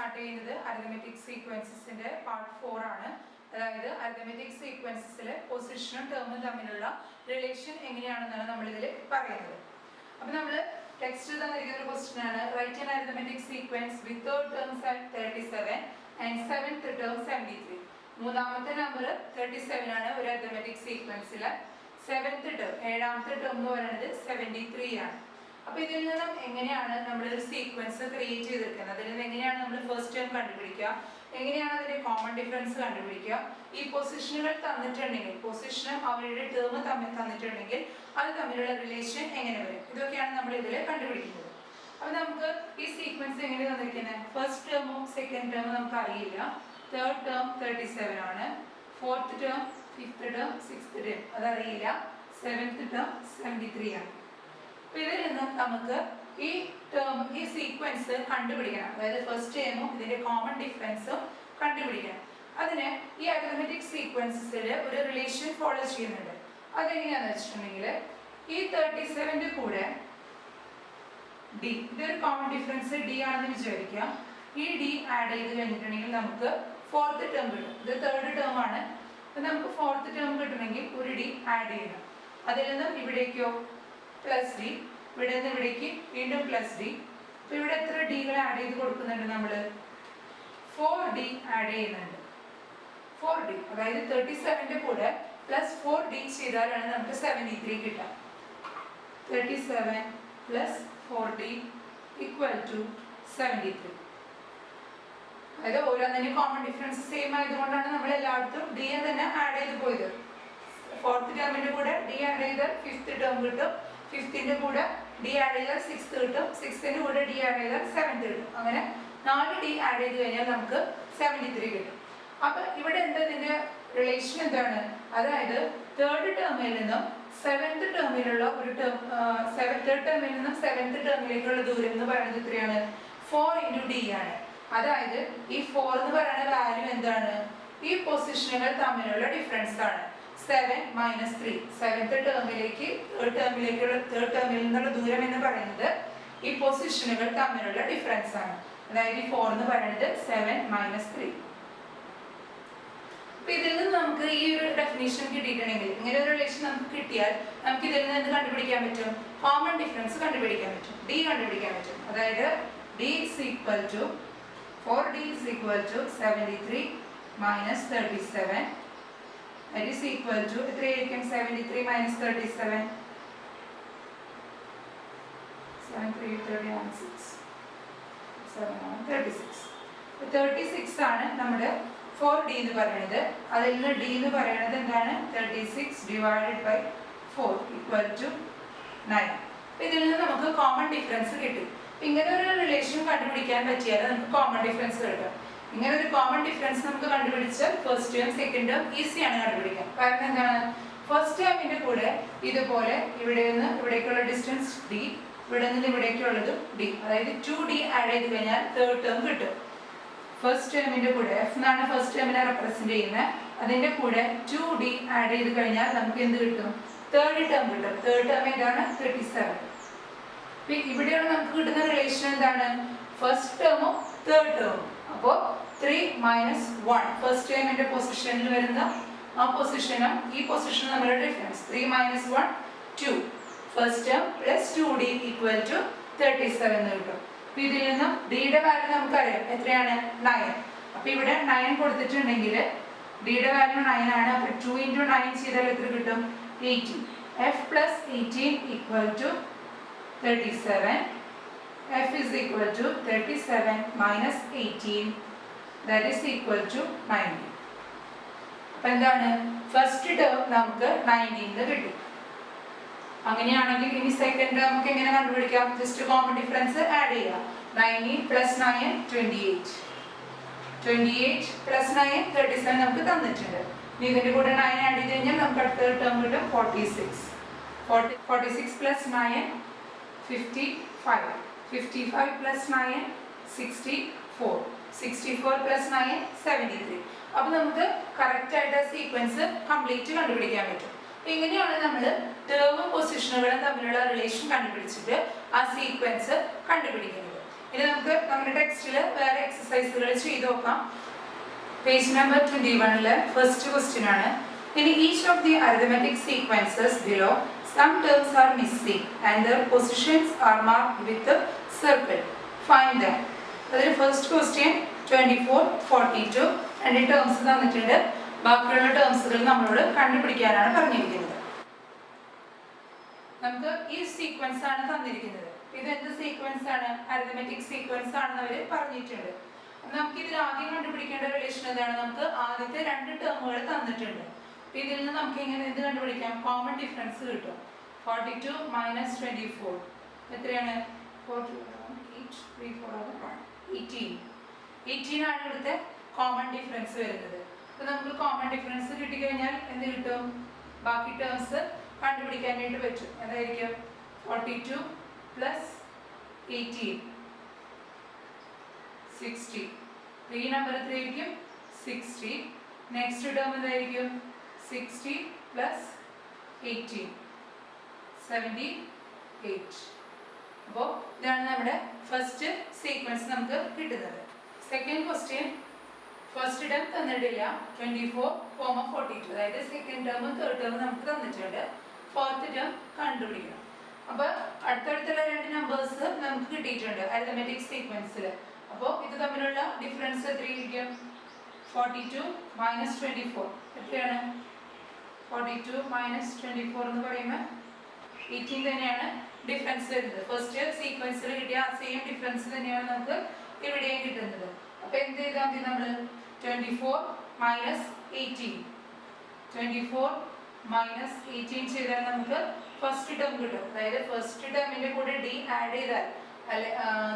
Start ചെയ്യുന്നത് arithmetic സീക്വൻസസിന്റെ part 4 ആണ്. അതായത് അരിതമെറ്റിക് സീക്വൻസസിലെ പൊസിഷനും ടേമും തമ്മിലുള്ള റിലേഷൻ എങ്ങനെയാണെന്നാണ് നമ്മൾ ഇതിൽ പറയുന്നത്. അപ്പോൾ നമ്മൾ ടെക്സ്റ്റ് തന്നിരിക്കുന്ന ഒരു ക്വസ്റ്റ്യൻ ആണ്. Write an arithmetic sequence with third terms at 37 and seventh term 73. മൂന്നാമത്തെ നമ്പർ 37 ആണ് ഒരു അരിതമെറ്റിക് സീക്വൻസിൽ. സെവൻത്ത് ടേം ഏഴാമത്തെ ടേം എന്ന് പറയുന്നത് 73 ആണ്. അപ്പോൾ ഇതിൽ നിന്നും എങ്ങനെയാണ് നമ്മൾ ഒരു സീക്വൻസ് ക്രിയേറ്റ് ചെയ്തെടുക്കുന്നത്, അതിൽ നിന്ന് എങ്ങനെയാണ് നമ്മൾ ഫസ്റ്റ് ടേം കണ്ടുപിടിക്കുക, എങ്ങനെയാണ് അതിന്റെ കോമൺ ഡിഫറൻസ് കണ്ടുപിടിക്കുക, ഈ പൊസിഷനുകൾ തന്നിട്ടുണ്ടെങ്കിൽ പൊസിഷനും അവരുടെ ടേം തമ്മിൽ തന്നിട്ടുണ്ടെങ്കിൽ അത് തമ്മിലുള്ള റിലേഷൻ എങ്ങനെ വരും, ഇതൊക്കെയാണ് നമ്മൾ ഇതിൽ കണ്ടുപിടിക്കുന്നത്. അപ്പോൾ നമുക്ക് ഈ സീക്വൻസ് എങ്ങനെ തന്നിരിക്കുന്നത്, ഫസ്റ്റ് ടേമും സെക്കൻഡ് ടേമും നമുക്ക് അറിയില്ല. തേർഡ് ടേം 37 ആണ്, fourth term fifth term sixth term അതറിയില്ല, സെവൻത്ത് ടേം 73 ആണ്. അപ്പോൾ ഇതിൽ നിന്നും നമുക്ക് ഈ ടേം ഈ സീക്വൻസ് കണ്ടുപിടിക്കണം, അതായത് ഫസ്റ്റ് ടേമും ഇതിന്റെ കോമൺ ഡിഫറൻസും കണ്ടുപിടിക്കണം. അതിന് ഈ അരിതമെറ്റിക് സീക്വൻസസിൽ ഒരു റിലേഷൻ ഫോളോ ചെയ്യുന്നുണ്ട്. അതെങ്ങനെയാണെന്ന് വെച്ചിട്ടുണ്ടെങ്കിൽ ഈ 37ന്റെ കൂടെ ഡി, ഇതൊരു കോമൺ ഡിഫറൻസ് ഡി ആണെന്ന് വിചാരിക്കുക. ഈ ഡി ആഡ് ചെയ്ത് കഴിഞ്ഞിട്ടുണ്ടെങ്കിൽ നമുക്ക് ഫോർത്ത് ടേം കിട്ടും. ഇത് തേർഡ് ടേം ആണ്. അപ്പം നമുക്ക് ഫോർത്ത് ടേം കിട്ടണമെങ്കിൽ ഒരു ഡി ആഡ് ചെയ്യണം. അതിൽ നിന്നും ഇവിടേക്കോ പ്ലസ് ഡി, ഇവിടെ നിന്ന് ഇവിടേക്ക് വീണ്ടും പ്ലസ് ഡി. അപ്പോൾ ഇവിടെ എത്ര ഡികൾ ആഡ് ചെയ്ത് കൊടുക്കുന്നുണ്ട്, നമ്മൾ 4D ആഡ് ചെയ്യുന്നുണ്ട്. 4D, അതായത് 37ന്റെ കൂടെ പ്ലസ് 4D ചെയ്താലാണ് നമുക്ക് 73 കിട്ടുക. 37 പ്ലസ് 4D ഈക്വൽ ടു 73. അതായത് ഓരോന്നിന്റെ കോമൺ ഡിഫറൻസ് സെയിം ആയതുകൊണ്ടാണ് നമ്മൾ എല്ലായിടത്തും ഡി തന്നെ ആഡ് ചെയ്ത് പോയത്. ഫോർത്ത് ടേമിന്റെ കൂടെ ഡി ആഡ് ചെയ്താൽ ഫിഫ്ത്ത് ടേം കിട്ടും, ഫിഫ്ത്തിന്റെ കൂടെ ഡി ആഡ് ചെയ്താൽ സിക്സ്ത് കിട്ടും, സിക്സ്ത്തിന്റെ കൂടെ ഡി ആഡ് ചെയ്താൽ സെവൻത്ത് കിട്ടും. അങ്ങനെ 4 ഡി ആഡ് ചെയ്ത് കഴിഞ്ഞാൽ നമുക്ക് 73 കിട്ടും. അപ്പൊ ഇവിടെ എന്താ ഇതിന്റെ റിലേഷൻ എന്താണ്, അതായത് തേർഡ് ടേമിൽ നിന്നും സെവൻത്ത് ടേമിലുള്ള ഒരു ടേം, തേർഡ് ടേമിൽ നിന്നും സെവൻത്ത് ടേമിലേക്കുള്ള ദൂരം എന്ന് പറയുന്നത് എത്രയാണ്, 4 × d ആണ്. അതായത് ഈ 4 എന്ന് പറയുന്ന വാല്യൂ എന്താണ്, ഈ പൊസിഷനുകൾ തമ്മിലുള്ള ഡിഫറൻസ് ആണ്. 7 - 3, സെവൻത്ത് ടേമിലേക്ക് തേർഡ് ടേമിൽ നിന്നുള്ള ദൂരം എന്ന് പറയുന്നത് ഈ പൊസിഷനുകൾ തമ്മിലുള്ള ഡിഫറൻസ് ആണ്. അതായത് ഈ 4 എന്ന് പറയുന്നത് 7 - 3. അപ്പൊ ഇതിൽ നിന്ന് നമുക്ക് ഈ ഒരു ഡെഫിനേഷൻ കിട്ടിയിട്ടുണ്ടെങ്കിൽ, ഇങ്ങനെ ഒരു റിലേഷൻ നമുക്ക് കിട്ടിയാൽ നമുക്ക് ഇതിൽ നിന്ന് എന്ത് കണ്ടുപിടിക്കാൻ പറ്റും, കോമൺ ഡിഫറൻസ് കണ്ടുപിടിക്കാൻ പറ്റും, ഡി കണ്ടുപിടിക്കാൻ പറ്റും. അതായത് d is equal to 4D is equal to 73 minus 37. That is equal to 73 minus 37. 7 3 31 6 7 36. 36 ആണ് നമ്മുടെ 4D എന്ന് പറയുന്നത്. അതിൽ നിന്ന് d എന്ന് പറയുന്നത് എന്താണ്, 36 divided by 4 equal to 9. ഇതിൽ നിന്ന് നമുക്ക് കോമൺ ഡിഫറൻസ് കിട്ടി. ഇങ്ങനെ ഒരു റിലേഷൻ കണ്ടുപിടിക്കാൻ പറ്റിയാൽ നമുക്ക് കോമൺ ഡിഫറൻസ് കിട്ടും. ഇങ്ങനെ ഒരു കോമൺ ഡിഫറൻസ് നമുക്ക് കണ്ടുപിടിച്ചാൽ ഫസ്റ്റ് ടേം സെക്കൻഡ് ടേം ഈസിയാണ് കണ്ടുപിടിക്കാൻ. കാരണം എന്താണ്, ഫസ്റ്റ് ടേമിന്റെ കൂടെ ഇതുപോലെ ഇവിടെ നിന്ന് ഇവിടേക്കുള്ള ഡിസ്റ്റൻസ് d, ഇവിടെ നിന്ന് ഇവിടേക്കുള്ളത് d, അതായത് 2D ആഡ് ചെയ്ത് കഴിഞ്ഞാൽ തേർഡ് ടേം കിട്ടും. ഫസ്റ്റ് ടേമിന്റെ കൂടെ f എന്നാണ് ഫസ്റ്റ് ടേമിനെ റെപ്രസെന്റ് ചെയ്യുന്നത്, അതിന്റെ കൂടെ 2D ആഡ് ചെയ്ത് കഴിഞ്ഞാൽ നമുക്ക് എന്ത് കിട്ടും, തേർഡ് ടേം കിട്ടും. തേർഡ് ടേം ഏതാണ്, 37. ഇവിടെയാണ് നമുക്ക് കിട്ടുന്ന റിലേഷൻ എന്താണ്, ഫസ്റ്റ് ടേമും തേർഡ് ടേമും. അപ്പോൾ 3 - 1 ഫസ്റ്റ് ടേമിന്റെ പൊസിഷനിൽ വരുന്ന ആ പൊസിഷനും ഈ പൊസിഷനും തമ്മിലുള്ള difference 3 - 1 2. First term plus 2D equal to 37 എന്ന് കിട്ടും. അപ്പൊ ഇതിൽ നിന്നും ഡിയുടെ വാല്യൂ നമുക്കറിയാം എത്രയാണ്, 9. അപ്പൊ ഇവിടെ 9 കൊടുത്തിട്ടുണ്ടെങ്കിൽ ഡിയുടെ വാല്യൂ 9 ആണ്. അപ്പൊ 2 × 9 ചെയ്താൽ എത്ര കിട്ടും, 18. f plus 18 equal to 37. f is equal to 37 minus 18, that is equal to 90. അപ്പോൾ എന്താണ്, ഫസ്റ്റ് ടേം നമുക്ക് 19 കിട്ടും. അങ്ങനെയാണെങ്കിൽ ഇനി സെക്കൻഡ് ടേം നമുക്ക് എങ്ങനെ കണ്ടുപിടിക്കാം, ജസ്റ്റ് കോമൺ ഡിഫറൻസ് ആഡ് ചെയ്യാം. 19 plus 9 28. 28 plus 9 37 നമുക്ക് തന്നിട്ടുണ്ട്. ഇനി ഇതിന്റെ കൂടെ 9 ആഡ് ചെയ്ത് കഴിഞ്ഞാൽ നമുക്ക് അടുത്ത ടേം കിട്ടും 46. 46 plus 9 55. 55 plus 9 64. 64 plus 9 73. അപ്പോൾ നമുക്ക് കറക്റ്റ് ആയിട്ട് സീക്വൻസ് കംപ്ലീറ്റ് കണ്ടുപിടിക്കാൻ പറ്റും. ഇങ്ങനെയാണ് നമ്മൾ ടേമും പൊസിഷനുകളും തമ്മിലുള്ള റിലേഷൻ കണ്ടുപിടിച്ചിട്ട് ആ സീക്വൻസ് കണ്ടുപിടിക്കുന്നത്. ഇനി നമുക്ക് നമ്മുടെ ടെക്സ്റ്റിൽ വേറെ എക്സസൈസുകൾ ചെയ്ത് നോക്കാം. പേജ് നമ്പർ 21 ഫസ്റ്റ് ക്വസ്റ്റ്യൻ ആണ്. In each of the arithmetic sequences below, some terms are missing and their positions are marked with a circle. Find them. അതിൽ ഫസ്റ്റ് ക്വസ്റ്റ്യൻ 24, 42 രണ്ട് ടേംസ് തന്നിട്ടുണ്ട്. ബാക്കിയുള്ള ടേംസുകൾ നമ്മളോട് കണ്ടുപിടിക്കാനാണ് പറഞ്ഞിരിക്കുന്നത്. നമുക്ക് ഈ സീക്വൻസ് ആണ് തന്നിരിക്കുന്നത്. ഇത് എന്ത് സീക്വൻസ് ആണ്? അരിത്മെറ്റിക് സീക്വൻസ് ആണെന്ന് അവർ പറഞ്ഞിട്ടുണ്ട്. നമുക്ക് ഇതിൽ ആദ്യം കണ്ടുപിടിക്കേണ്ട റിലേഷൻ എന്താണ്? നമുക്ക് ആദ്യത്തെ രണ്ട് ടേമുകൾ തന്നിട്ടുണ്ട്. ഇതിൽ നിന്ന് നമുക്ക് എങ്ങനെ എന്ത് കണ്ടുപിടിക്കാം? കോമൺ ഡിഫറൻസ് കിട്ടും. 42 മൈനസ് 24 എത്രയാണ്? 18 ആണ് ഇവിടുത്തെ കോമൺ ഡിഫറൻസ് വരുന്നത്. അപ്പൊ നമുക്ക് കോമൺ ഡിഫറൻസ് കിട്ടിക്കഴിഞ്ഞാൽ എന്ത് കിട്ടും? ബാക്കി ടേംസ് കണ്ടുപിടിക്കാനായിട്ട് പറ്റും. അതായിരിക്കും 42 പ്ലസ് 18 60. ഈ നമ്പർ എത്രയായിരിക്കും? 60. നെക്സ്റ്റ് ടേം എന്തായിരിക്കും? 60 പ്ലസ് 18 78. അപ്പോൾ ഇതാണ് നമ്മുടെ ഫസ്റ്റ് സീക്വൻസ് നമുക്ക് കിട്ടുന്നത്. സെക്കൻഡ് ക്വസ്റ്റ്യൻ ഫസ്റ്റ് ടേം തന്നിട്ടില്ല. 24, 42 അതായത് സെക്കൻഡ് ടേമും തേർഡ് ടേമും നമുക്ക് തന്നിട്ടുണ്ട്. ഫോർത്ത് ടേം കണ്ടുപിടിക്കണം. അപ്പോൾ അടുത്തടുത്തുള്ള രണ്ട് നമ്പേഴ്സ് നമുക്ക് കിട്ടിയിട്ടുണ്ട് അരിത്മെറ്റിക് സീക്വൻസിൽ. അപ്പോൾ ഇത് തമ്മിലുള്ള ഡിഫറൻസ് എത്രയായിരിക്കും? 42 മൈനസ് 24 എത്രയാണ്? 42 മൈനസ് 24 എന്ന് പറയുമ്പോൾ 18 തന്നെയാണ് ഡിഫറൻസ് വരുന്നത്. ഫസ്റ്റ് സീക്വൻസിൽ കിട്ടിയ ആ സെയിം ഡിഫറൻസ് തന്നെയാണ് നമുക്ക് ഇവിടെയും കിട്ടുന്നത്. അപ്പോൾ എന്ത് ചെയ്താൽ മതി നമ്മൾ? 24 മൈനസ് 18 24 മൈനസ് 18 ചെയ്താൽ നമുക്ക് ഫസ്റ്റ് ടേം കിട്ടും. അതായത് ഫസ്റ്റ് ടേമിന്റെ കൂടെ ഡി ആഡ് ചെയ്താൽ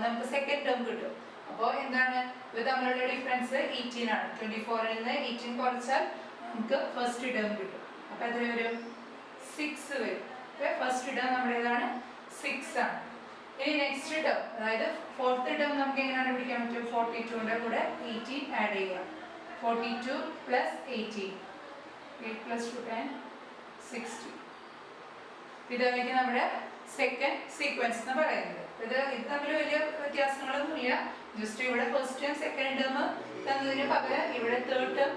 നമുക്ക് സെക്കൻഡ് ടേം കിട്ടും. അപ്പോൾ എന്താണ് ഇത് തമ്മിലുള്ള ഡിഫറൻസ്? 18 ആണ്. 24ൽ നിന്ന് 18 കുറച്ചാൽ നമുക്ക് ഫസ്റ്റ് ടേം കിട്ടും. അപ്പോൾ എത്ര വരും? 6 വരും. ഫസ്റ്റ് ടേം നമ്മുടെ ഏതാണ്? 6 ആണ്. ഇനി നെക്സ്റ്റ് ടേം അതായത് ഫോർത്ത് ടേം നമുക്ക് എങ്ങനെയാണ് പിടിക്കാൻ പറ്റും? 42ന്റെ കൂടെ 18 ആഡ് ചെയ്യുക. 42 പ്ലസ് 18 8 പ്ലസ് 2 10 60. ഇതായിരിക്കും നമ്മുടെ സെക്കൻഡ് സീക്വൻസ് എന്ന് പറയുന്നത്. ഇത് തമ്മിൽ വലിയ വ്യത്യാസങ്ങളൊന്നുമില്ല. ജസ്റ്റ് ഇവിടെ ഫസ്റ്റ് ടേം സെക്കൻഡ് ടേം തന്നതിന് പകരം ഇവിടെ തേർഡ് ടേം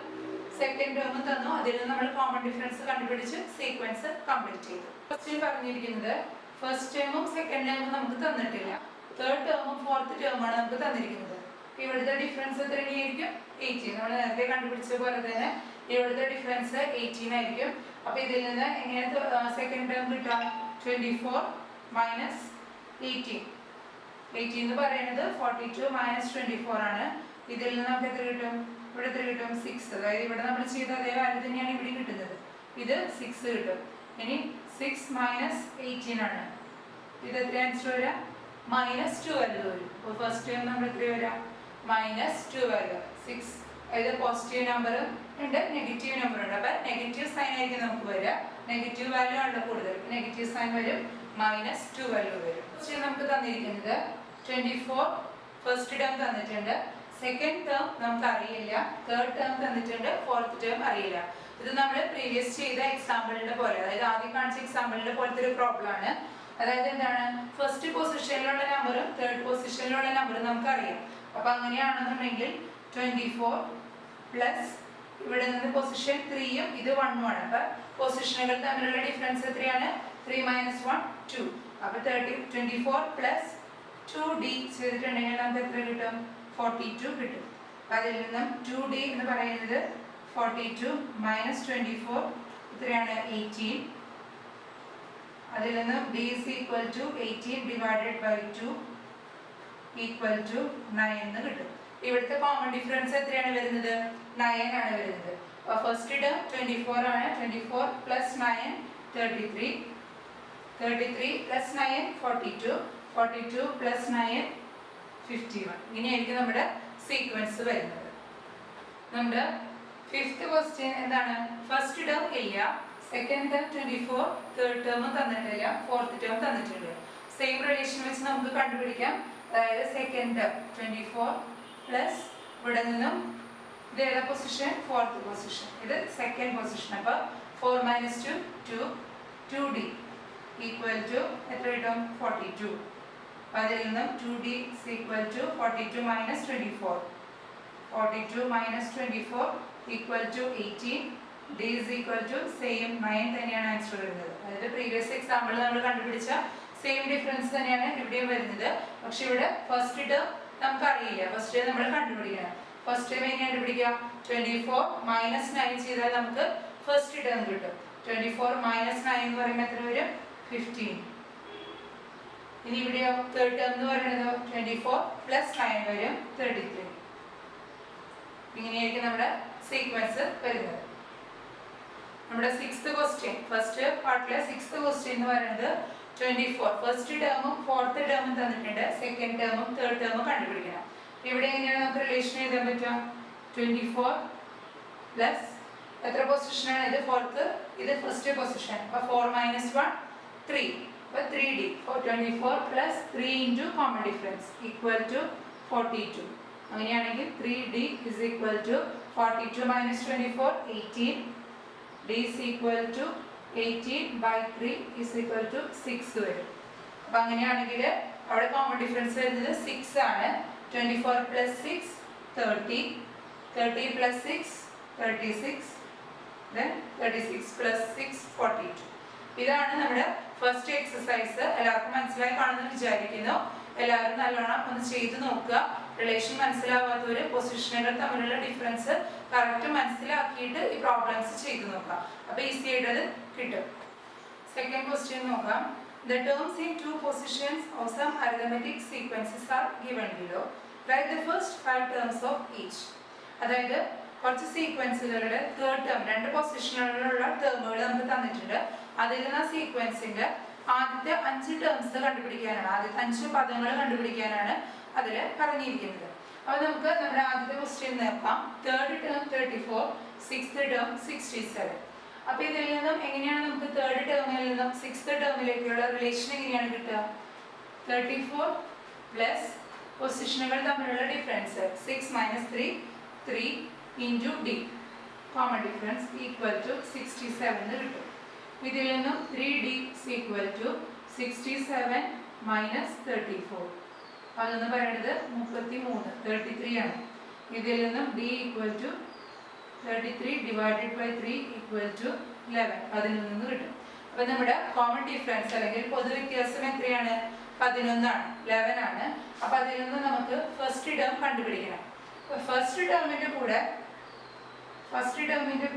സെക്കൻഡ് ടേം തന്നു. അതിൽ നിന്ന് നമ്മൾ കോമൺ ഡിഫറൻസ് കണ്ടുപിടിച്ച് സീക്വൻസ് കംപ്ലീറ്റ് ചെയ്തു. ഫസ്റ്റ് പറഞ്ഞിരിക്കുന്നത് ഫസ്റ്റ് ടേമും സെക്കൻഡ് ടേമും നമുക്ക് തന്നിട്ടില്ല. തേർഡ് ടേമും ഫോർത്ത് ടേമുമാണ് നമുക്ക് തന്നിരിക്കുന്നത്. ഇവിടുത്തെ ഡിഫറൻസ് എത്രയായിരിക്കും? 18. നമ്മൾ നേരത്തെ കണ്ടുപിടിച്ച പോലെ തന്നെ ഇവിടുത്തെ ഡിഫറൻസ് 18 ആയിരിക്കും. അപ്പൊ ഇതിൽ നിന്ന് എങ്ങനെ സെക്കൻഡ് ടേം കിട്ടാം? 24 മൈനസ് 18 എന്ന് പറയുന്നത് 42 മൈനസ് 24 ആണ്. ഇതിൽ നിന്ന് നമുക്ക് എത്ര കിട്ടും? ഇവിടെ എത്ര കിട്ടും? 6. അതായത് ഇവിടെ നമ്മൾ ചെയ്ത അതേ വാല്യൂ തന്നെയാണ് ഇവിടെ കിട്ടുന്നത്. ഇത് 6 കിട്ടും. ഇനി 6 മൈനസ് 18 ആണ്. ഇത് എത്ര ആൻസർ വരാം? മൈനസ് 12 വരും. അപ്പോൾ ഫസ്റ്റ് ടൈം നമ്മൾ എത്ര വരാം? മൈനസ് 12. 6 അതായത് പോസിറ്റീവ് നമ്പറും ഉണ്ട് നെഗറ്റീവ് നമ്പറും ഉണ്ട്. അപ്പം നെഗറ്റീവ് സൈൻ ആയിരിക്കും നമുക്ക് വരിക. നെഗറ്റീവ് വാല്യൂ ആണ് കൂടുതൽ. നെഗറ്റീവ് സൈൻ വരും. മൈനസ് 12 വരും. നമുക്ക് തന്നിരിക്കുന്നത് 24 ഫസ്റ്റ് ടേം തന്നിട്ടുണ്ട്. സെക്കൻഡ് ടേം നമുക്ക് അറിയില്ല. തേർഡ് ടേം തന്നിട്ടുണ്ട്. ഫോർത്ത് ടേം അറിയില്ല. ഇത് നമ്മൾ പ്രീവിയസ് ചെയ്ത എക്സാമ്പിളിന്റെ പോലെ അതായത് ആദ്യം കാണിച്ച എക്സാമ്പിളിന്റെ പോലത്തെ ഒരു പ്രോബ്ലം ആണ്. അതായത് എന്താണ്? ഫസ്റ്റ് പൊസിഷനിലുള്ള നമ്പറും തേർഡ് പൊസിഷനിലുള്ള നമ്പറും നമുക്ക് അറിയാം. അപ്പൊ അങ്ങനെയാണെന്നുണ്ടെങ്കിൽ 24 പ്ലസ് ഇവിടെ നിന്ന് പൊസിഷൻ 3യും ഇത് 1ഉം ആണ്. അപ്പൊ പൊസിഷനുകൾ തമ്മിലുള്ള ഡിഫറൻസ് എത്രയാണ്? 3 മൈനസ് 1 2. അപ്പൊ 24 പ്ലസ് 2d ചെയ്തിട്ടുണ്ടെങ്കിൽ നമുക്ക് എത്ര കിട്ടും? 42 കിട്ടും. അപ്പൊ അതിൽ നിന്നും 2d എന്ന് പറയുന്നത് 42 മൈനസ് 24 എത്രയാണ്? 18. അതിൽ നിന്നും d is equal to 18 divided by 2 equal to 9 എന്ന് കിട്ടും. ഇവിടുത്തെ കോമൺ ഡിഫറൻസ് എത്രയാണ് വരുന്നത്? 9 ആണ് വരുന്നത്. അപ്പോൾ ഫസ്റ്റ് ടേം 24 ആണ്. 24 പ്ലസ് 9 33. 33 പ്ലസ് 9 42. 42 പ്ലസ് 9 51. ഇങ്ങനെയായിരിക്കും നമ്മുടെ സീക്വൻസ് വരുന്നത്. നമ്മുടെ ഫിഫ്ത്ത് ക്വസ്റ്റ്യൻ എന്താണ്? ഫസ്റ്റ് ടേം ഇല്ല, സെക്കൻഡ് ടേം 24, തേർഡ് ടേം തന്നിട്ടില്ല, ഫോർത്ത് ടേം തന്നിട്ടുണ്ട്. സെയിം റിലേഷൻ വെച്ച് നമുക്ക് കണ്ടുപിടിക്കാം. അതായത് സെക്കൻഡ് ടേം 24 പ്ലസ് ഇവിടെ നിന്നും ഇത് ഏതാ പൊസിഷൻ? Fourth position. ഇത് സെക്കൻഡ് പൊസിഷൻ. അപ്പോൾ 4 മൈനസ് 2 2 2d ഈക്വൽ ടു എത്ര കിട്ടും? 42. അപ്പോൾ അതിൽ നിന്നും 2d is equal to 42 minus 24. 42 minus 24 equal to 18. d is equal to same 9 തന്നെയാണ് ആൻസർ വരുന്നത്. അതായത് പ്രീവിയസ് എക്സാമ്പിൾ നമ്മൾ കണ്ടുപിടിച്ച സെയിം ഡിഫറൻസ് തന്നെയാണ് ഇവിടെയും വരുന്നത്. പക്ഷെ ഇവിടെ ഫസ്റ്റ് ടേം നമുക്ക് അറിയില്ല, ഫസ്റ്റ് ടേം നമ്മൾ കണ്ടുപിടിക്കണം. ഫസ്റ്റ് ടേം എങ്ങനെ കണ്ടുപിടിക്കുക? 24 minus 9 ചെയ്താൽ നമുക്ക് ഫസ്റ്റ് ടേം കിട്ടും. 24 minus 9 എന്ന് പറയുമ്പോൾ എത്ര വരും? 15. ഇനി ഇവിടെയോ തേർഡ് ടേം എന്ന് പറയുന്നത് 24 plus 9 വരും 33. ഇങ്ങനെയായിരിക്കും നമ്മുടെ സീക്വൻസ് വരുന്നത്. നമ്മുടെ സിക്സ്ത് ക്വസ്റ്റ്യൻ, ഫസ്റ്റ് പാർട്ടിലെ സിക്സ്ത് ക്വസ്റ്റ്യൻ എന്ന് പറയുന്നത് 24 ഫസ്റ്റ് ടേമും ഫോർത്ത് ടേമും തന്നിട്ടുണ്ട്, സെക്കൻഡ് ടേമും തേർഡ് ടേമും കണ്ടുപിടിക്കണം. ഇവിടെ എങ്ങനെയാണ് നമുക്ക് റിലേഷൻ എഴുതാൻ പറ്റുക? 24 പ്ലസ് എത്ര പൊസിഷനാണ്? ഇത് ഫോർത്ത്, ഇത് ഫസ്റ്റ് പൊസിഷൻ. അപ്പോൾ 4 minus 1 3. അപ്പോൾ 3d. 24 plus 3 into common difference equal to 42. അങ്ങനെയാണെങ്കിൽ 3d is equal to 42 minus 24 18. d is equal to 18 by 3 is equal to 6 വരും. അപ്പോൾ അങ്ങനെയാണെങ്കിൽ അവിടെ കോമൺ ഡിഫറൻസ് വരുന്നത് 6 ആണ്. 24 plus 6 30. 30 plus 6 36. then 36 plus 6 42. ഇതാണ് നമ്മുടെ ഫസ്റ്റ് എക്സസൈസ്. എല്ലാവർക്കും മനസ്സിലായി കാണുമെന്ന് വിചാരിക്കുന്നു. എല്ലാവരും നല്ലോണം ഒന്ന് ചെയ്ത് നോക്കുക. റിലേഷൻ മനസ്സിലാവാത്തവര് പൊസിഷനുകൾ തമ്മിലുള്ള ഡിഫറൻസ് കറക്റ്റ് മനസ്സിലാക്കിയിട്ട് ഈ പ്രോബ്ലംസ് ചെയ്ത് നോക്കാം. അപ്പോൾ ഈസി ആയിട്ട് അത് കിട്ടും. സെക്കൻഡ് ക്വസ്റ്റ്യൻ നോക്കാം. The terms in two positions of some arithmetic sequences are given below. Write the first 5 terms of each. അതായത് കുറച്ച് സീക്വൻസുകളുടെ തേർഡ് ടേം, രണ്ട് പൊസിഷനുകളിലുള്ള ടേമുകൾ നമുക്ക് തന്നിട്ടുണ്ട്. അതിൽ നിന്ന് ആ സീക്വൻസിന്റെ ആദ്യത്തെ 5 ടേംസ് കണ്ടുപിടിക്കാനാണ്, ആദ്യത്തെ 5 പദങ്ങൾ കണ്ടുപിടിക്കാനാണ് അതിൽ പറഞ്ഞിരിക്കുന്നത്. അപ്പോൾ നമുക്ക് നമ്മുടെ ആദ്യത്തെ ക്വസ്റ്റ്യൻ നോക്കാം. Third term 34, sixth term 67. അപ്പോൾ ഇതിൽ നിന്നും എങ്ങനെയാണ് നമുക്ക് തേർഡ് ടേമിൽ നിന്നും സിക്സ്ത് ടേമിലേക്കുള്ള റിലേഷൻ എങ്ങനെയാണ് കിട്ടുക? 34 പ്ലസ് പൊസിഷനുകൾ തമ്മിലുള്ള difference 6 minus 3 3 into d common difference equal to 67 കിട്ടും. ഇതിൽ നിന്നും 3d is equal to 67 minus 34. അതെന്ന് പറയുന്നത് 33 33 ആണ്. ഇതിൽ നിന്നും d equal to 33 divided by 3 equal to 11. അതിൽ നിന്ന് കിട്ടും. അപ്പോൾ നമ്മുടെ കോമൺ ഡിഫറൻസ് അല്ലെങ്കിൽ പൊതുവ്യത്യാസം എത്രയാണ്? 11 ആണ്, 11 ആണ്. അപ്പോൾ അതിൽ നിന്ന് നമുക്ക് ഫസ്റ്റ് ടേം കണ്ടുപിടിക്കണം. അപ്പോൾ ഫസ്റ്റ് ടേമിൻ്റെ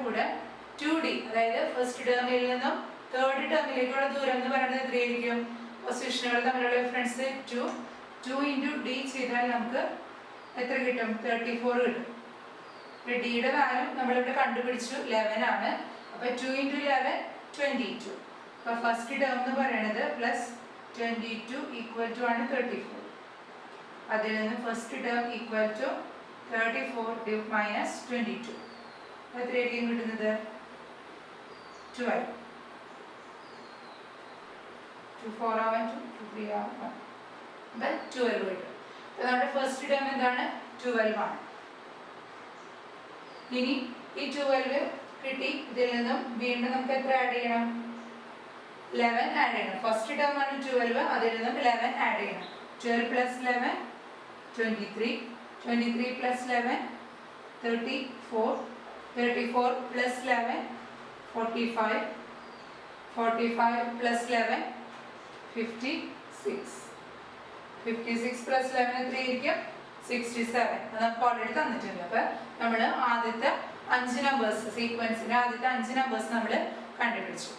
കൂടെ 2d, അതായത് ഫസ്റ്റ് ടേമിൽ നിന്നും തേർഡ് ടേമിലേക്കുള്ള ദൂരം എന്ന് പറയുന്നത് എത്രയായിരിക്കും? പൊസിഷനുകൾ തമ്മിലുള്ള ഡിഫറൻസ് 2 into d ചെയ്താൽ നമുക്ക് എത്ര കിട്ടും? 34 കിട്ടും. ഡിയുടെ വാല്യൂ നമ്മളിവിടെ കണ്ടുപിടിച്ചു 11 ആണ്. അപ്പോൾ 2 into 11 22. അപ്പോൾ ഫസ്റ്റ് ടേം എന്ന് പറയുന്നത് പ്ലസ് 22 ഈക്വൽ ടു ആണ് 34. അതിൽ നിന്ന് first term equal to 34 minus 22. എത്രയായിരിക്കും കിട്ടുന്നത്? 12. 2 4 ആവാൻ 2 3 ആവാൻ 12 കിട്ടും. അപ്പോൾ നമ്മുടെ ഫസ്റ്റ് ടേം എന്താണ്? 12 ആണ്. ഇനി ഈ 12 കിട്ടി. ഇതിൽ നിന്നും വീണ്ടും നമുക്ക് എത്ര ആഡ് ചെയ്യണം? 11 ആഡ് ചെയ്യണം. ഫസ്റ്റ് ടേം ആണ് 12, അതിൽ നിന്നും 11 ആഡ് ചെയ്യണം. 12 plus 11 23. 23 plus 11 34. 34 plus 11 45. 45 plus 11 56. 56 plus 11 എത്രയായിരിക്കും? 67. അത് നമുക്ക് ഓൾറെഡി തന്നിട്ടുണ്ട്. അപ്പോൾ നമ്മൾ ആദ്യത്തെ 5 നമ്പേഴ്സ്, സീക്വൻസിൻ്റെ ആദ്യത്തെ 5 നമ്പേഴ്സ് നമ്മൾ കണ്ടുപിടിച്ചു.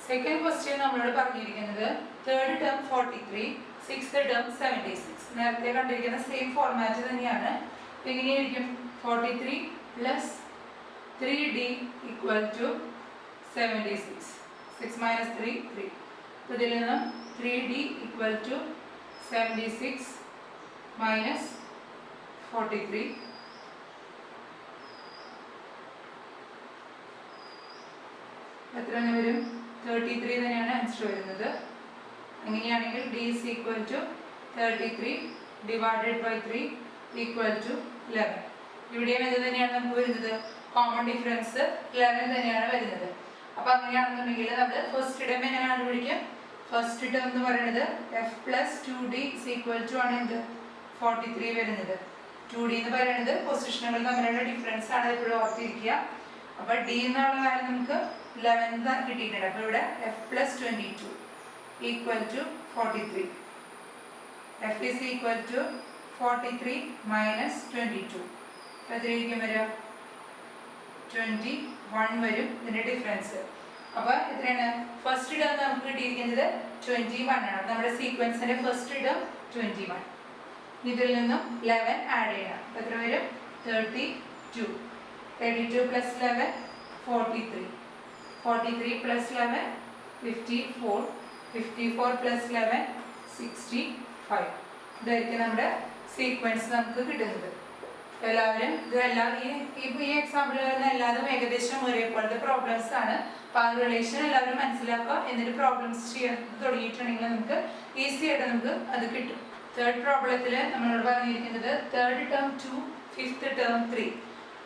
സെക്കൻഡ് ക്വസ്റ്റ്യൻ നമ്മളോട് പറഞ്ഞിരിക്കുന്നത് തേർഡ് ടേം 43, സിക്സ്ത് ടേം 76. നേരത്തെ കണ്ടിരിക്കുന്ന സെയിം ഫോർമാറ്റ് തന്നെയാണ്. എങ്ങനെയായിരിക്കും? 43 plus 3d equal to 76. 6 minus 3 3. ഇതിൽ നിന്ന് 3d ഈക്വൽ ടു 76 മൈനസ് 43. എത്ര വരും? 33 തന്നെയാണ് ആൻസർ വരുന്നത്. അങ്ങനെയാണെങ്കിൽ d is equal to 33 divided by 3 equal to 11. ഇവിടെയും ഇത് തന്നെയാണ് നമുക്ക് വരുന്നത്. കോമൺ ഡിഫറൻസ് 11 തന്നെയാണ് വരുന്നത്. അപ്പോൾ അങ്ങനെയാണെന്നുണ്ടെങ്കിൽ നമ്മൾ ഫസ്റ്റ് ടേം എങ്ങനെ കണ്ടുപിടിക്കും? ഫസ്റ്റ് ടേം എന്ന് പറയുന്നത് F plus 2d is equal to ആണ് എന്ത് 43 വരുന്നത്. 2d എന്ന് പറയുന്നത് പൊസിഷനുകൾ തമ്മിലുള്ള ഡിഫറൻസ് ആണ്, എപ്പോഴും ഓർത്തിരിക്കുക. അപ്പോൾ d എന്നുള്ള വാല്യൂ നമുക്ക് 11 കിട്ടിയിട്ടുണ്ട്. അപ്പോൾ ഇവിടെ F plus 22 equal to 43. F is equal to 43 minus 22. അപ്പോൾ എത്രയായിരിക്കും വരിക? 21 വരും ഇതിൻ്റെ ഡിഫറൻസ്. അപ്പോൾ എത്രയാണ്? ഫസ്റ്റ് ടേം നമുക്ക് കിട്ടിയിരിക്കുന്നത് 21 ആണ്. നമ്മുടെ സീക്വൻസിൻ്റെ ഫസ്റ്റ് ടേം 21. ഇതിൽ നിന്നും 11 ആഡ് ചെയ്യണം. അപ്പോൾ എത്ര വരും? 32. 32 പ്ലസ് 11 43. 43 പ്ലസ് 11 54. 54 പ്ലസ് 11 65. ഇതായിരിക്കും നമ്മുടെ സീക്വൻസ് നമുക്ക് കിട്ടുന്നത്. എല്ലാവരും ഈ എക്സാമ്പിളിൽ വരുന്ന എല്ലാതും ഏകദേശം ഒരേപോലത്തെ പ്രോബ്ലംസ് ആണ്. അപ്പോൾ ആ റിലേഷൻ എല്ലാവരും മനസ്സിലാക്കുക. എന്നിട്ട് പ്രോബ്ലംസ് ചെയ്യാൻ തുടങ്ങിയിട്ടുണ്ടെങ്കിൽ നമുക്ക് ഈസി ആയിട്ട് നമുക്ക് അത് കിട്ടും. തേർഡ് പ്രോബ്ലത്തിൽ നമ്മളോട് പറഞ്ഞിരിക്കുന്നത് തേർഡ് ടേം 2 ഫിഫ്ത്ത് ടേം 3.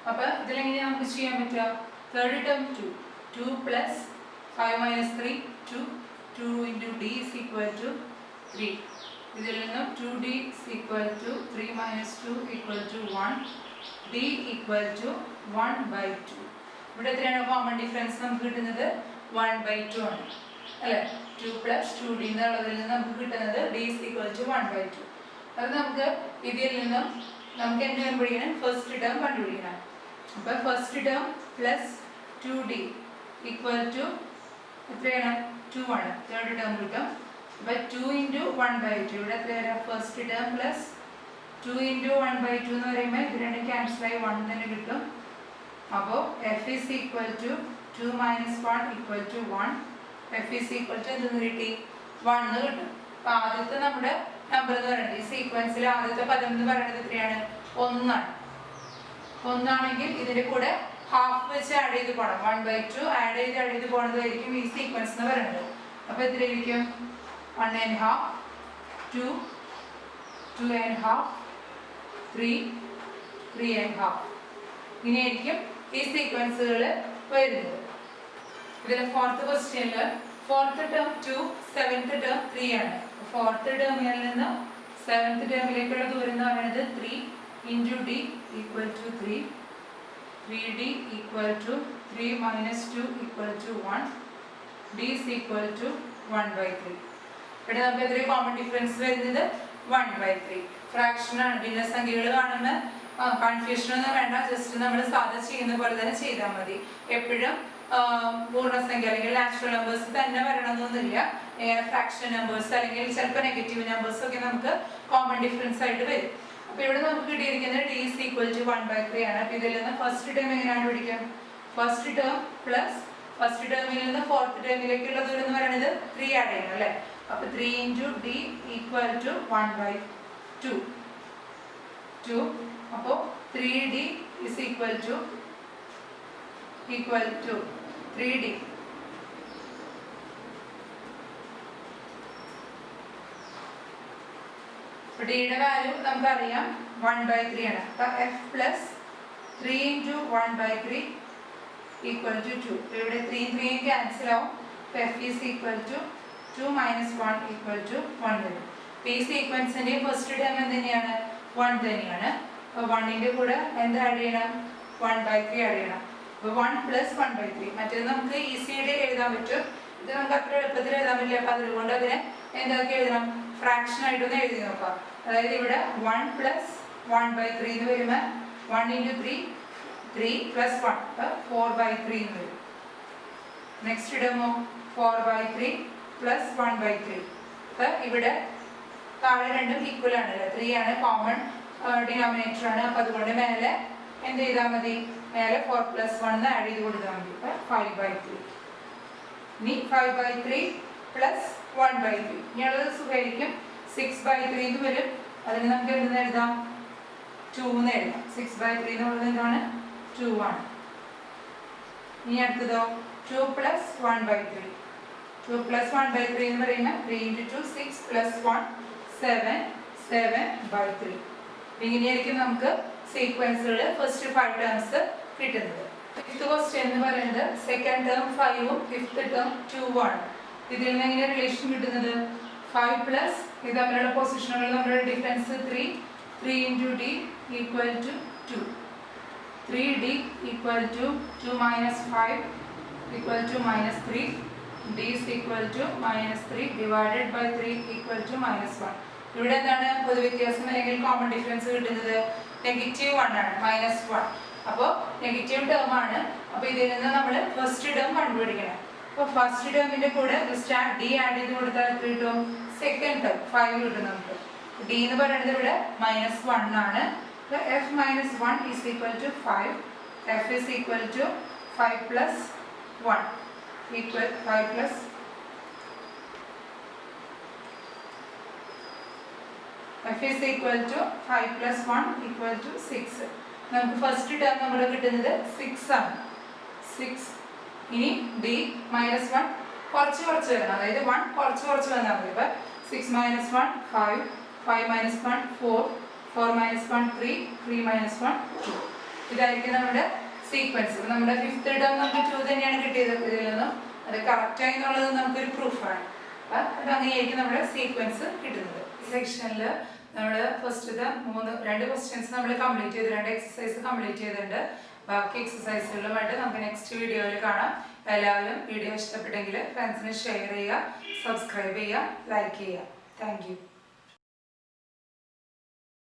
അപ്പോൾ ഇതിലെങ്ങനെയാണ് നമുക്ക് ചെയ്യാൻ പറ്റുക? Third term 2 plus 5 minus 3 2 into D is equal to 3. ഇതിൽ നിന്നും 2d is equal to 3 minus 2 equal to 1. d equal to 1/2. ഇവിടെ എത്രയാണ് കോമൺ ഡിഫറൻസ് നമുക്ക് കിട്ടുന്നത്? 1/2 ആണ് അല്ലേ? 2 പ്ലസ് 2d എന്നുള്ളതിൽ നിന്ന് നമുക്ക് കിട്ടുന്നത് d ഇസ് ഈക്വൽ ടു 1/2. അത് നമുക്ക് ഇതിൽ നിന്നും നമുക്ക് എന്ത് കണ്ടുപിടിക്കണം? ഫസ്റ്റ് ടേം കണ്ടുപിടിക്കണം. അപ്പോൾ first term plus 2d equal to എത്രയാണ്? 2 ആണ്. തേർഡ് ടേം കിട്ടും. അപ്പോൾ 2 ഇൻറ്റു 1/2 ഇവിടെ എത്ര വരാം? ഫസ്റ്റ് ടേം പ്ലസ് 2 ഇൻറ്റു 1/2 എന്ന് പറയുമ്പോൾ ഇത് രണ്ടും ക്യാൻസലായി 1 തന്നെ കിട്ടും. അപ്പോൾ F is equal to 2 minus 1 equal to 1. F is equal to എന്തെന്ന് കിട്ടി? 1 കിട്ടും. അപ്പോൾ ആദ്യത്തെ നമ്മുടെ നമ്പർ എന്ന് പറയുന്നത് ഈ സീക്വൻസിൽ ആദ്യത്തെ പദം എന്ന് പറയുന്നത് എത്രയാണ്? 1 ആണ്. 1 ആണെങ്കിൽ ഇതിൻ്റെ കൂടെ ഹാഫ് വെച്ച് ആഡ് ചെയ്ത് പോകണം. 1/2 ആഡ് ചെയ്ത് പോകുന്നതായിരിക്കും ഈ സീക്വൻസ് എന്ന് പറയുന്നത്. അപ്പോൾ എത്രയായിരിക്കും? 1.5 2 2.5 3 3.5. ഇങ്ങനെയായിരിക്കും ഈ സീക്വൻസുകൾ വരുന്നത്. ഇതിലെ ഫോർത്ത് ക്വസ്റ്റ്യനിൽ ഫോർത്ത് ടേം 2 സെവൻത്ത് ടേം 3 ആണ്. ഫോർത്ത് ടേമിൽ നിന്ന് സെവൻത്ത് ടേമിലേക്കുള്ള ദൂരം എന്ന് പറയുന്നത് 3 into D equal to 3. 3d equal to 3 minus 2 equal to 1. d is equal to 1/3. ഇവിടെ നമുക്ക് എത്ര കോമൺ ഡിഫറൻസ് വരുന്നത്? 1/3. ഫ്രാക്ഷൻ ആണ്. ഭിന്നസംഖ്യകൾ കാണുമ്പോൾ കൺഫ്യൂഷൻ ഒന്നും വേണ്ട. ജസ്റ്റ് നമ്മൾ സാധാരണ ചെയ്യുന്ന പോലെ തന്നെ ചെയ്താൽ മതി. എപ്പോഴും പൂർണ്ണസംഖ്യ അല്ലെങ്കിൽ നാച്ചുറൽ നമ്പേഴ്സ് തന്നെ വരണമെന്നൊന്നുമില്ല. ഫ്രാക്ഷൻ നമ്പേഴ്സ് അല്ലെങ്കിൽ ചിലപ്പോൾ നെഗറ്റീവ് നമ്പേഴ്സ് ഒക്കെ നമുക്ക് കോമൺ ഡിഫറൻസ് ആയിട്ട് വരും. അപ്പോൾ ഇവിടെ നമുക്ക് കിട്ടിയിരിക്കുന്നത് d is equal to 1/3 ആണ്. അപ്പോൾ ഇതിൽ നിന്ന് ഫസ്റ്റ് ടേം എങ്ങനെയാണ് പിടിക്കുക? ഫസ്റ്റ് ടേം പ്ലസ് ഫസ്റ്റ് ടേമിൽ നിന്ന് ഫോർത്ത് ടേമിലേക്കുള്ള ദൂരം എന്ന് പറയുന്നത് 3 ആഡ് ചെയ്യണം അല്ലേ? അപ്പോൾ 3 ഇൻറ്റു ഡി ഈക്വൽ ടു 1/2. അപ്പോൾ 3d is equal to 3d. അപ്പോൾ ഡിയുടെ വാല്യൂ നമുക്കറിയാം 1/3 ആണ്. അപ്പോൾ F plus 3 into 1/3 equal to 2. ഇവിടെ 3 ക്യാൻസൽ ആവും. അപ്പോൾ F is equal to 2 minus 1 equal to 1 വരും. അപ്പോൾ ഈ സീക്വൻസിൻ്റെ ഫസ്റ്റ് ടേം എന്ത് തന്നെയാണ്? 1 തന്നെയാണ്. അപ്പോൾ 1ൻ്റെ കൂടെ എന്ത് ആഡ് ചെയ്യണം? 1/3 ആഡ് ചെയ്യണം. അപ്പോൾ 1 പ്ലസ് 1/3. മറ്റേത് നമുക്ക് ഈസിയായിട്ട് എഴുതാൻ പറ്റും. ഇത് നമുക്ക് അത്ര എളുപ്പത്തിൽ എഴുതാൻ പറ്റില്ല. അപ്പോൾ അതുകൊണ്ട് അതിനെ എന്തൊക്കെ എഴുതണം? ഫ്രാക്ഷൻ ആയിട്ടൊന്ന് എഴുതി നോക്കാം. അതായത് ഇവിടെ 1 പ്ലസ് 1/3 എന്ന് വരുമ്പോൾ 1 ഇൻറ്റു 3 പ്ലസ് 1 4/3 എന്ന് വരും. നെക്സ്റ്റ് ഇടുമോ? 4/3 പ്ലസ് 1/3. അപ്പോൾ ഇവിടെ താഴെ രണ്ടും ഈക്വൽ ആണല്ലോ. 3 ആണ് കോമൺ ഡിനോമിനേറ്റർ ആണ്. അപ്പോൾ അതുകൊണ്ട് മേലെ എന്ത് ചെയ്താൽ മതി? മേലെ 4 പ്ലസ് 1 ആഡ് ചെയ്ത് കൊടുത്താൽ മതി. അപ്പോൾ 5/3. ഇനി 5/3 പ്ലസ് 1/3. ഇനിയുള്ളത് സുഖമായിരിക്കും. 6/3 എന്ന് വരും. അതിന് നമുക്ക് എന്തെന്ന് എഴുതാം? 2 എന്ന് എഴുതാം. 6/3 എന്നുള്ളത് എന്താണ്? 2 ആണ്. ഇനി അടുത്തതോ 2 പ്ലസ് 1/3. 2 പ്ലസ് 1/3 എന്ന് പറയുമ്പോൾ 3 ഇൻറ്റു 2 6 പ്ലസ് 1 7/3. ഇങ്ങനെയായിരിക്കും നമുക്ക് സീക്വൻസുകൾ ഫസ്റ്റ് 5 ടേംസ് കിട്ടുന്നത്. ഫിഫ്ത്ത് ക്വസ്റ്റ്യൻ എന്ന് പറയുന്നത് സെക്കൻഡ് ടേം 5ഉം ഫിഫ്ത്ത് ടേം 2 ആണ്. ഇതിൽ നിന്ന് എങ്ങനെ റിലേഷൻ കിട്ടുന്നത് 5 പ്ലസ് ഇത് തമ്മിലുള്ള പൊസിഷനുകൾ നമ്മുടെ difference 3 into d equal to 2 3d equal to 2 minus 5 equal to minus 3 d is equal to minus 3 divided by 3 equal to minus 1 ഇവിടെ എന്താണ് പൊതുവ്യത്യാസം അല്ലെങ്കിൽ കോമൺ ഡിഫറൻസ് കിട്ടുന്നത് -1 ആണ് -1 അപ്പോൾ നെഗറ്റീവ് ടേം ആണ് അപ്പോൾ ഇതിൽ നിന്ന് നമ്മൾ ഫസ്റ്റ് ടേം കണ്ടുപിടിക്കണം അപ്പോൾ ഫസ്റ്റ് ടേമിന്റെ കൂടെ d ആഡ് ചെയ്ത് കൊടുത്താൽ കിട്ടും സെക്കൻഡ് ടേം 5 കിട്ടും നമുക്ക് d എന്ന് പറയുന്നത് ഇവിടെ -1 ആണ് so f minus 1 is equal to 5 f is equal to 5 plus 1 equal 5 plus f is equal to 5 plus 1 equal to 6 നമുക്ക് ഫസ്റ്റ് ടേം നമ്മുടെ കിട്ടുന്നത് 6 ആണ് 6 ഇനി d minus 1 കുറച്ച് വരണം അതായത് 1 കുറച്ച് വന്നാൽ മതി അപ്പോൾ 6 minus 1 5 5 minus 1 4 4 minus 1 3 3 minus 1 2 ഇതായിരിക്കും നമ്മുടെ സീക്വൻസ് നമ്മുടെ ഫിഫ്ത്ത് ടേം നമുക്ക് 2 തന്നെയാണ് കിട്ടിയത് ഇതിൽ നിന്ന് അത് കറക്റ്റ് ആയി എന്നുള്ളത് നമുക്കൊരു പ്രൂഫാണ് അപ്പം അത് അങ്ങനെയായിരിക്കും നമ്മുടെ സീക്വൻസ് കിട്ടുന്നത് ഈ സെക്ഷനിൽ നമ്മൾ ഫസ്റ്റത്തെ രണ്ട് ക്വസ്റ്റ്യൻസ് നമ്മൾ കംപ്ലീറ്റ് ചെയ്ത് 2 എക്സസൈസ് കംപ്ലീറ്റ് ചെയ്തിട്ടുണ്ട് ബാക്കി എക്സസൈസുകളുമായിട്ട് നമുക്ക് നെക്സ്റ്റ് വീഡിയോയിൽ കാണാം എല്ലാവരും വീഡിയോ ഇഷ്ടപ്പെട്ടെങ്കിൽ ഫ്രണ്ട്സിന് ഷെയർ ചെയ്യുക സബ്സ്ക്രൈബ് ചെയ്യുക ലൈക്ക് ചെയ്യുക താങ്ക് യു